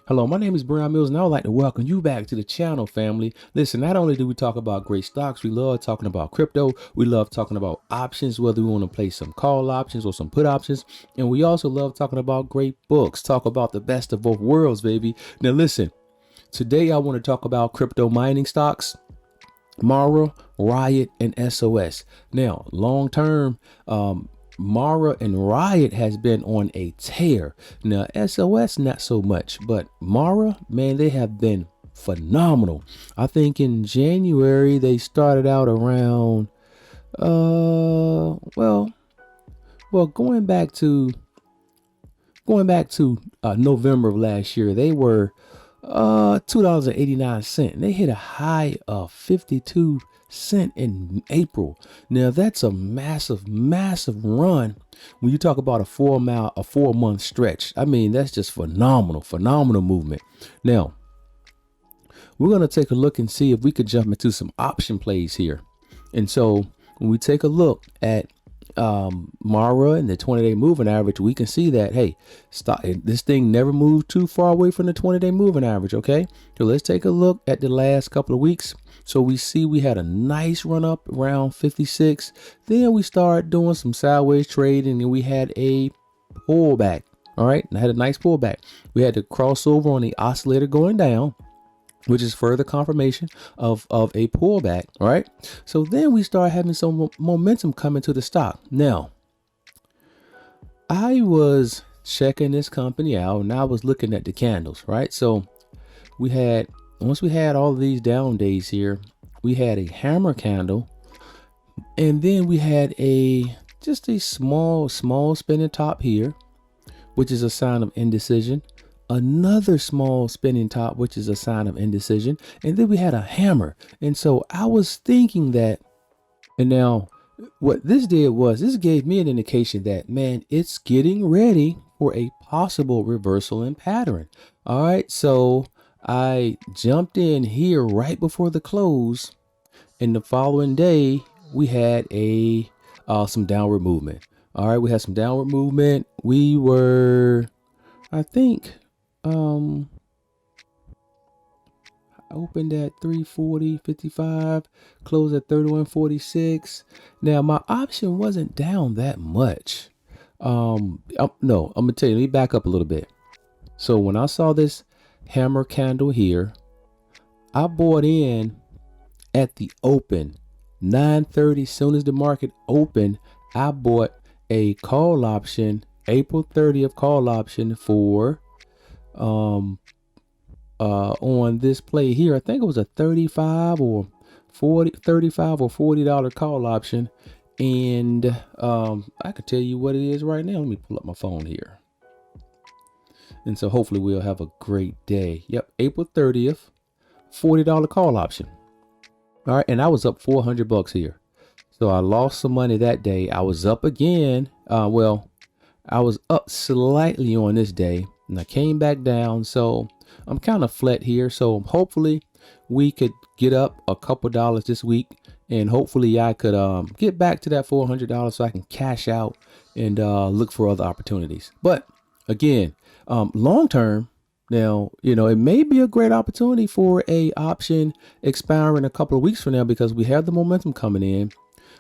Hello, my name is Brehon Mills, and I would like to welcome you back to the channel, family. Listen, not only do we talk about great stocks, we love talking about crypto. We love talking about options, whether we want to play some call options or some put options. And we also love talking about great books, talk about the best of both worlds, baby. Now, listen, today I want to talk about crypto mining stocks. MARA, RIOT, and SOS. Now, long term, MARA and RIOT has been on a tear. Now, SOS, not so much, but MARA, man, they have been phenomenal. I think in January they started out around, well, going back to November of last year, they were $2.89. They hit a high of 52 cents in April. Now that's a massive run when you talk about a 4 month stretch. I mean, that's just phenomenal movement. Now we're going to take a look and see if we could jump into some option plays here. And so when we take a look at MARA and the 20-day moving average, we can see that, hey, this thing never moved too far away from the 20-day moving average. Okay, so let's take a look at the last couple of weeks. So we see we had a nice run up around 56. Then we started doing some sideways trading and we had a pullback. All right, and I had a nice pullback. We had to cross over on the oscillator going down, which is further confirmation of a pullback. All right. So then we start having some momentum coming to the stock. Now, I was checking this company out and I was looking at the candles, right? So once we had all of these down days here, we had a hammer candle, and then we had just a small spinning top here, which is a sign of indecision. Another small spinning top, which is a sign of indecision. And then we had a hammer. And so I was thinking that, and now what this did was this gave me an indication that, man, it's getting ready for a possible reversal in pattern. All right. So I jumped in here right before the close, and the following day we had some downward movement. All right. We had some downward movement. We were, I think, opened at 340.55, closed at 31.46. Now my option wasn't down that much. No, I'm gonna tell you, let me back up a little bit. So when I saw this hammer candle here, I bought in at the open 9:30. Soon as the market opened, I bought a call option, April 30th call option for on this play here. I think it was a $35 or $40 call option. And I could tell you what it is right now. Let me pull up my phone here. And so hopefully we'll have a great day. Yep, April 30th, $40 call option. All right, and I was up $400 here. So I lost some money that day. I was up again. I was up slightly on this day, and I came back down. So I'm kind of flat here. So hopefully we could get up a couple dollars this week, and hopefully I could get back to that $400 so I can cash out and look for other opportunities. But again, long term, now, it may be a great opportunity for a option expiring a couple of weeks from now, because we have the momentum coming in.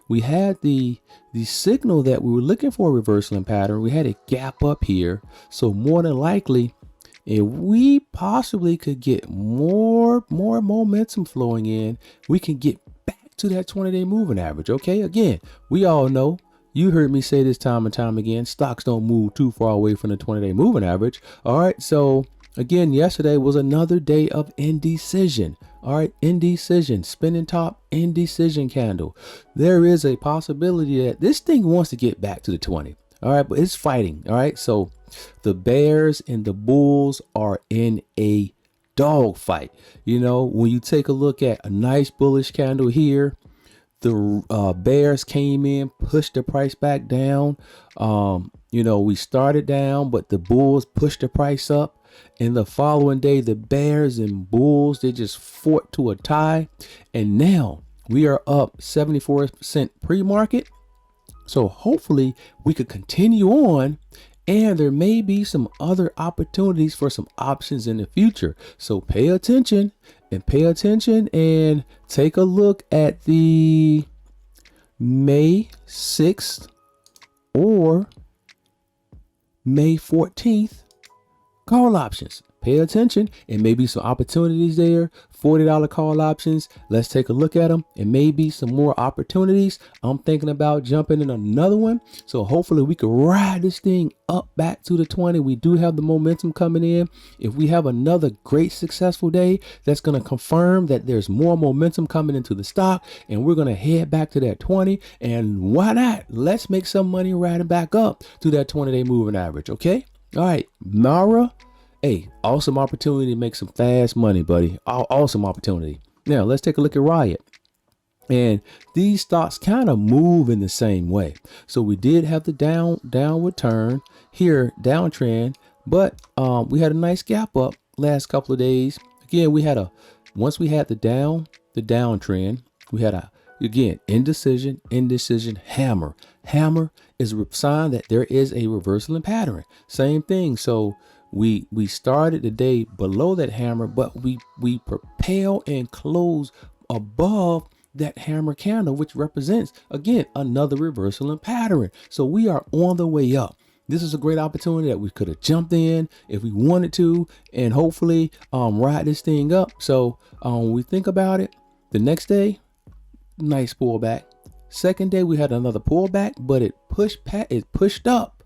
We had the signal that we were looking for a reversal in pattern. We had a gap up here. So more than likely, if we possibly could get more momentum flowing in, we can get back to that 20-day moving average. Okay, again, we all know, you heard me say this time and time again, stocks don't move too far away from the 20-day moving average. All right, so again, yesterday was another day of indecision. All right, indecision, spinning top, indecision candle. There is a possibility that this thing wants to get back to the 20. All right, but it's fighting. All right, so the bears and the bulls are in a dogfight. When you take a look at a nice bullish candle here, the bears came in, pushed the price back down. We started down, but the bulls pushed the price up. And the following day, the bears and bulls, they just fought to a tie. And now we are up 74% pre-market. So hopefully we could continue on And there may be some other opportunities for some options in the future. So pay attention and take a look at the May 6th or May 14th call options. Pay attention, and maybe some opportunities there. $40 call options. Let's take a look at them, and maybe some more opportunities. I'm thinking about jumping in another one. So hopefully we can ride this thing up back to the 20. We do have the momentum coming in. If we have another great successful day, that's going to confirm that there's more momentum coming into the stock, and we're going to head back to that 20. And why not? Let's make some money riding back up to that 20-day moving average. Okay. All right. MARA. Hey, awesome opportunity to make some fast money, buddy. Awesome opportunity. Now let's take a look at Riot. And these stocks kind of move in the same way. So we did have the downward turn here, downtrend, but we had a nice gap up last couple of days. Again, once we had the downtrend, we had again, indecision, hammer. Hammer is a sign that there is a reversal in pattern. Same thing. So we started the day below that hammer, but we propel and close above that hammer candle, which represents, again, another reversal in pattern. So we are on the way up. This is a great opportunity that we could have jumped in if we wanted to, and hopefully ride this thing up. So when we think about it, the next day, nice pullback. Second day, we had another pullback, but it pushed up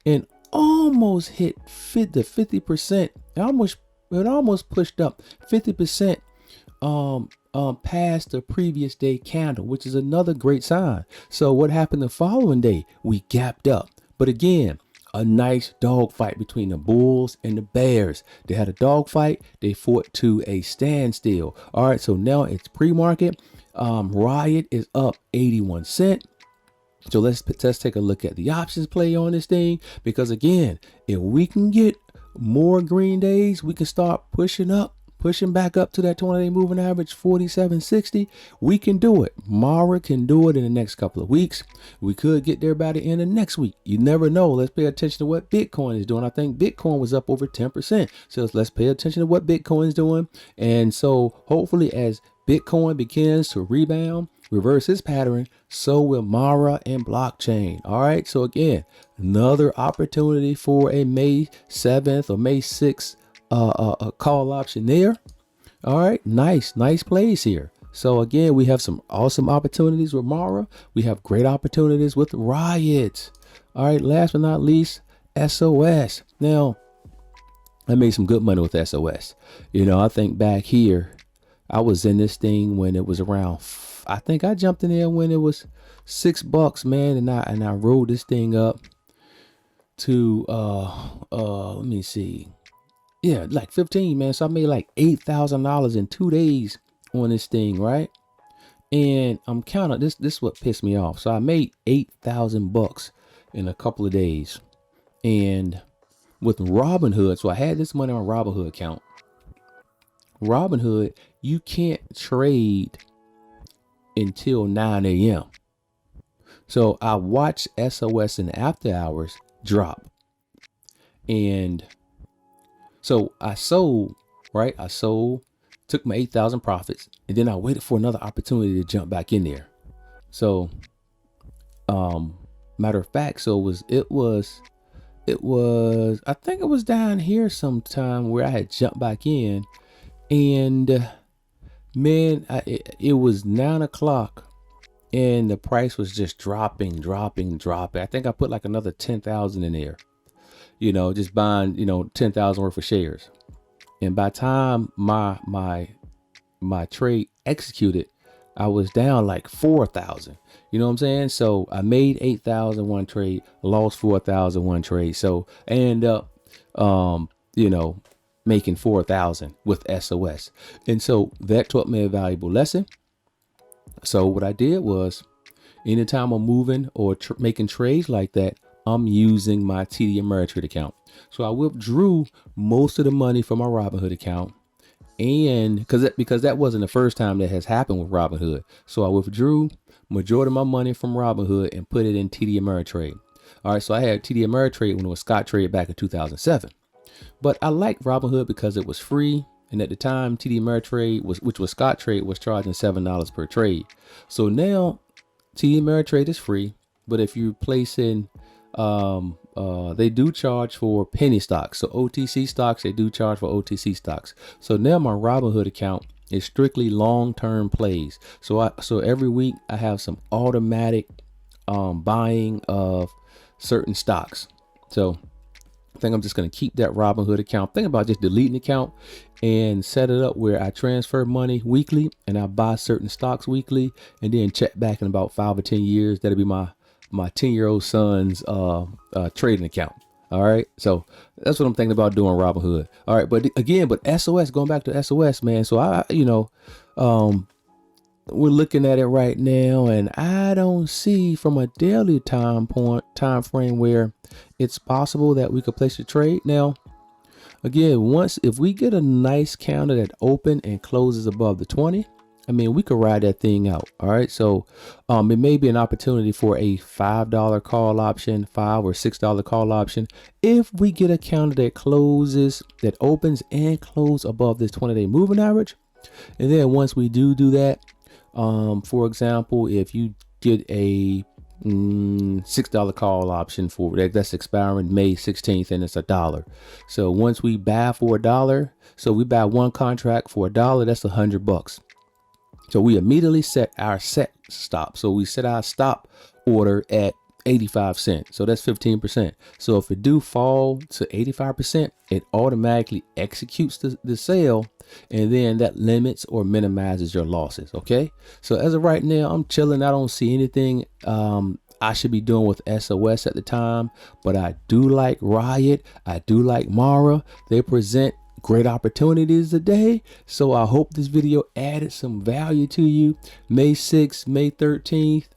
and almost hit the 50%. It almost pushed up 50% past the previous day candle, which is another great sign. So what happened the following day? We gapped up. But again, a nice dog fight between the bulls and the bears. They had a dog fight. They fought to a standstill. All right, so now it's pre-market. Riot is up 81 cents. So let's take a look at the options play on this thing, because again, if we can get more green days, we can start pushing back up to that 20-day moving average 4760. We can do it. MARA can do it in the next couple of weeks. We could get there by the end of next week. You never know. Let's pay attention to what Bitcoin is doing. I think Bitcoin was up over 10%. So let's pay attention to what Bitcoin is doing. And so hopefully as Bitcoin begins to rebound, reverse its pattern, so will MARA and blockchain. All right. So again, another opportunity for a May 7th or May 6th a call option there. All right. Nice plays here. So again, we have some awesome opportunities with MARA. We have great opportunities with Riot. All right. Last but not least, SOS. Now, I made some good money with SOS. I think back here, I was in this thing when it was around, I think I jumped in there when it was $6, man. And I rolled this thing up to, let me see. Yeah, like 15, man. So I made like $8,000 in 2 days on this thing, right? And I'm counting this is what pissed me off. So I made $8,000 in a couple of days. And with Robinhood, so I had this money on Robinhood account. Robinhood, you can't trade until 9 a.m. So I watched SOS in the after hours drop. And so I sold, right? I sold, took my 8,000 profits, and then I waited for another opportunity to jump back in there. So, matter of fact, so it was, I think it was down here sometime where I had jumped back in, and man, it was 9 o'clock and the price was just dropping. I think I put like another 10,000 in there, just buying, 10,000 worth of shares. And by the time my trade executed, I was down like 4,000. You know what I'm saying? So I made 8,000 one trade, lost 4,000 one trade. So I ended up, making 4,000 with SOS. And so that taught me a valuable lesson. So what I did was, anytime I'm moving or making trades like that, I'm using my TD Ameritrade account. So I withdrew most of the money from my Robinhood account. And because that wasn't the first time that has happened with Robinhood. So I withdrew majority of my money from Robinhood and put it in TD Ameritrade. All right, so I had TD Ameritrade when it was Scottrade back in 2007. But I liked Robinhood because it was free. And at the time, TD Ameritrade, which was Scottrade, was charging $7 per trade. So now TD Ameritrade is free. But if you place in, they do charge for penny stocks. So OTC stocks, they do charge for OTC stocks. So now my Robinhood account is strictly long-term plays. So every week I have some automatic buying of certain stocks. So I think I'm just going to keep that Robinhood account. Think about just deleting the account and set it up where I transfer money weekly and I buy certain stocks weekly and then check back in about 5 or 10 years. That'll be my 10-year-old son's trading account. All right. So that's what I'm thinking about doing Robinhood. All right. But again, SOS, going back to SOS, man. So we're looking at it right now and I don't see from a daily time frame where it's possible that we could place a trade. Now, again, if we get a nice candle that open and closes above the 20, I mean, we could ride that thing out. All right. So it may be an opportunity for a $5 call option, $5 or $6 call option. If we get a candle that opens and closes above this 20-day moving average. And then once we do that, for example, if you get a $6 call option for that's expiring May 16th and it's $1. So once we buy for $1, so we buy one contract for $1, that's $100. So we immediately set our stop. So we set our stop order at 85 cents. So that's 15%. So if it do fall to 85%, it automatically executes the sale. And then that limits or minimizes your losses. Okay. So as of right now, I'm chilling. I don't see anything I should be doing with SOS at the time, but I do like Riot. I do like MARA. They present great opportunities today. So I hope this video added some value to you. May 6th, May 13th,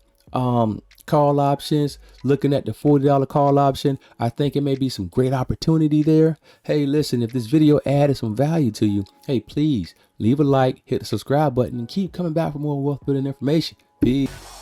call options, looking at the $40 call option. I think it may be some great opportunity there. Hey, listen, if this video added some value to you, hey, please leave a like, hit the subscribe button, and keep coming back for more wealth building information. Peace.